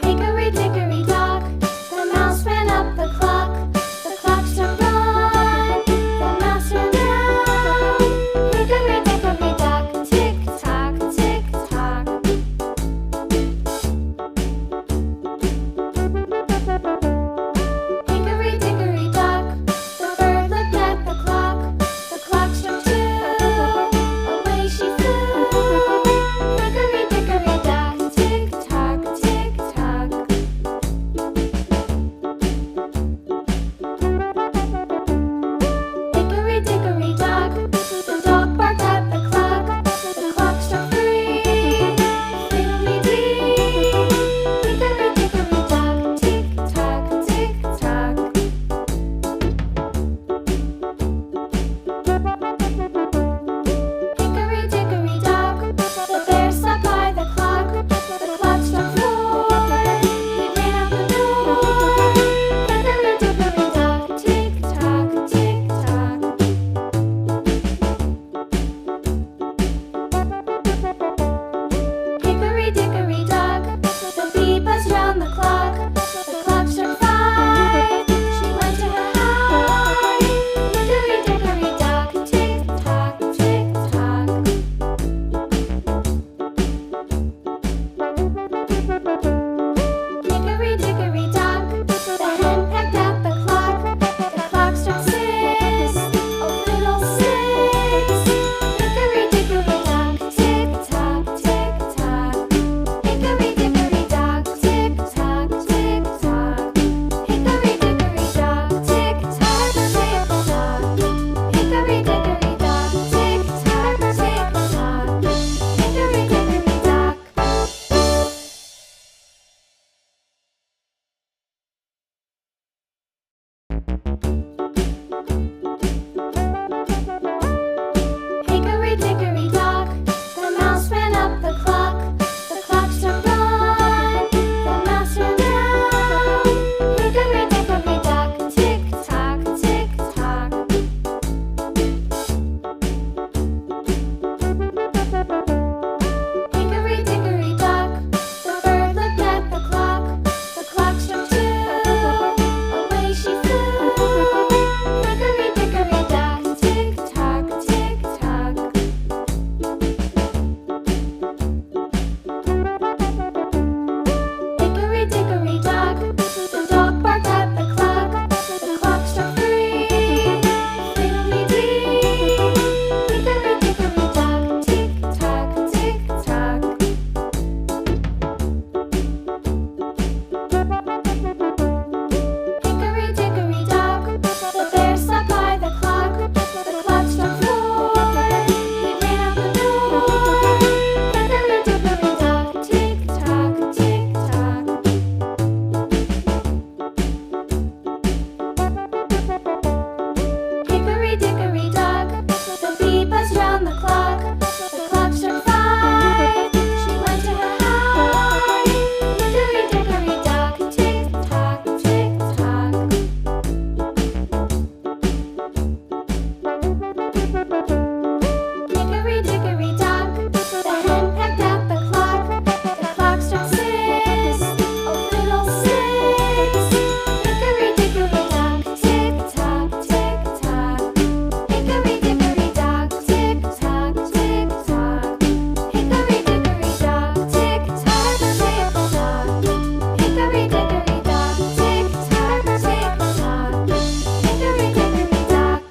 Hickory dickory dock, the mouse ran up the clock. The clock struck one, the mouse ran down. Hickory dickory dock, tick tock, tick tock. Hickory dickory dock, the bird looked at the clock. The clock struck two, away she flew. Hickory dickory dock, tick tock, tick tock. Hickory dickory dock, the dog barked at the clock. The clock struck three, fiddly-dee. Hickory dickory dock, tick tock, tick tock. Hickory dickory dock, the bear sat by the clock. The clock struck four, he ran out the door. Hickory dickory dock, tick tock, tick tock. Hickory dickory dock, the bee buzzed round the clock. The clock struck five, she went to her hive. Hickory dickory dock, tick tock, tick tock. Hickory dickory dock, the hen pecked at the clock. The clock struck six, oh fiddlesticks. Hickory dickory dock, tick tock, tick tock. Hickory dickory dock, tick tock, tick tock. Hickory dickory dock, tick tock, tick tock. Hickory dickory dock, tick tock, tick tock. Hickory dickory dock. Hickory dickory dock, the mouse ran up the clock. The clock struck one, the mouse ran down. Hickory dickory dock, tick tock, tick tock. Hickory dickory dock, the bird looked at the clock. The clock struck two, away she flew. Hickory dickory dock, tick tock, tick tock. Hickory dickory dock, the dog barked at the clock. The clock struck three, fiddly-dee. Hickory dickory dock, tick tock, tick tock. Hickory dickory dock, the bear sat by the clock. The clock struck four, he ran out the door. Hickory dickory dock, tick tock, tick tock. Hickory dickory dock, the bee buzzed round the clock. The clock struck five, she went to her hive. Hickory dickory dock, tick tock, tick tock. Hickory dickory dock, the hen pecked at the clock. The clock struck six, oh fiddlesticks. Hickory dickory dock, tick tock, tick tock. Hickory dickory dock, tick tock, tick tock. Hickory dickory dock, tick tock, tick tock. Hickory dickory dock, tick tock, tick tock. Hickory dickory dock.